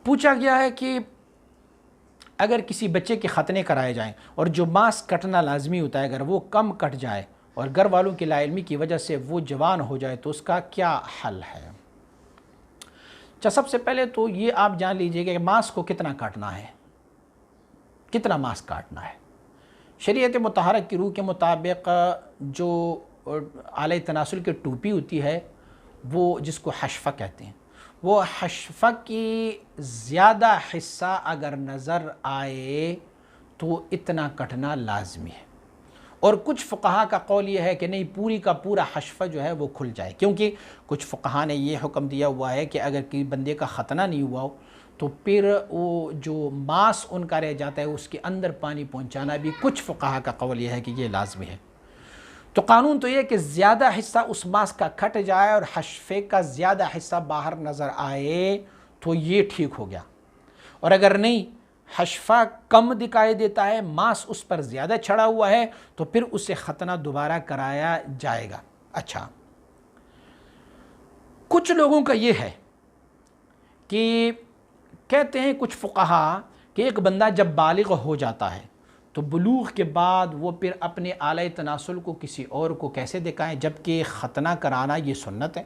پوچھا گیا ہے کہ اگر کسی بچے کے ختنے کرائے جائیں اور جو ماس کٹنا لازمی ہوتا ہے اگر وہ کم کٹ جائے اور گھر والوں کی لا علمی کی وجہ سے وہ جوان ہو جائے تو اس کا کیا حل ہے؟ اچھا، سب سے پہلے تو یہ آپ جان لیجئے کہ ماس کو کتنا کاٹنا ہے، کتنا ماس کاٹنا ہے۔ شریعت مطہرہ کی روح کے مطابق جو آلہ تناسل کی ٹوپی ہوتی ہے وہ جس کو حشفہ کہتے ہیں، وہ حشفہ کی زیادہ حصہ اگر نظر آئے تو اتنا کٹنا لازمی ہے، اور کچھ فقہا کا قول یہ ہے کہ نہیں، پوری کا پورا حشفہ جو ہے وہ کھل جائے، کیونکہ کچھ فقہا نے یہ حکم دیا ہوا ہے کہ اگر کسی بندے کا ختنہ نہیں ہوا ہو تو پھر وہ جو ماس ان کا رہ جاتا ہے اس کے اندر پانی پہنچانا بھی کچھ فقہا کا قول یہ ہے کہ یہ لازمی ہے۔ تو قانون تو یہ کہ زیادہ حصہ اس ماس کا کھٹ جائے اور حشفے کا زیادہ حصہ باہر نظر آئے تو یہ ٹھیک ہو گیا، اور اگر نہیں، حشفہ کم دکھائی دیتا ہے، ماس اس پر زیادہ چڑھا ہوا ہے، تو پھر اسے ختنہ دوبارہ کرایا جائے گا۔ اچھا، کچھ لوگوں کا یہ ہے کہ کہتے ہیں کچھ فقہا کہ ایک بندہ جب بالغ ہو جاتا ہے تو بلوغ کے بعد وہ پھر اپنے آلہ تناسل کو کسی اور کو کیسے دکھائیں، جبکہ ختنہ کرانا یہ سنت ہے۔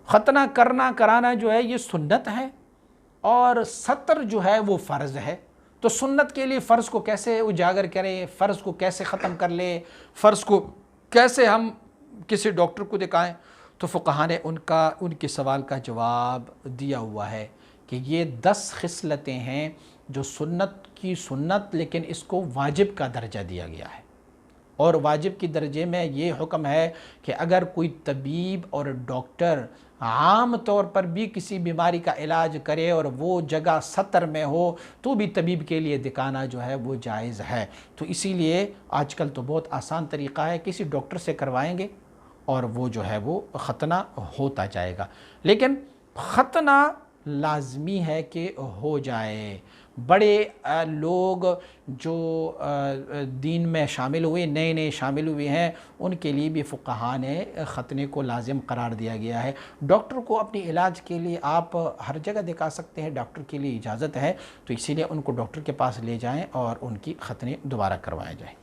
ختنہ کرانا جو ہے یہ سنت ہے، اور ستر جو ہے وہ فرض ہے۔ تو سنت کے لیے فرض کو کیسے اجاگر کریں، فرض کو کیسے ختم کر لیں، فرض کو کیسے ہم کسی ڈاکٹر کو دکھائیں؟ تو فقہا نے ان کے سوال کا جواب دیا ہوا ہے کہ یہ 10 خصلتیں ہیں جو سنت کی سنت، لیکن اس کو واجب کا درجہ دیا گیا ہے، اور واجب کی درجے میں یہ حکم ہے کہ اگر کوئی طبیب اور ڈاکٹر عام طور پر بھی کسی بیماری کا علاج کرے اور وہ جگہ سطر میں ہو تو بھی طبیب کے لیے دکھانا جو ہے وہ جائز ہے۔ تو اسی لیے آج کل تو بہت آسان طریقہ ہے، کسی ڈاکٹر سے کروائیں گے اور وہ جو ہے وہ ختنہ ہوتا جائے گا، لیکن ختنہ لازمی ہے کہ ہو جائے۔ بڑے لوگ جو دین میں شامل ہوئے، نئے شامل ہوئے ہیں، ان کے لیے بھی فقہا نے ختنے کو لازم قرار دیا گیا ہے۔ ڈاکٹر کو اپنی علاج کے لیے آپ ہر جگہ دکھا سکتے ہیں، ڈاکٹر کے لیے اجازت ہے، تو اسی لیے ان کو ڈاکٹر کے پاس لے جائیں اور ان کی ختنے دوبارہ کروائے جائیں۔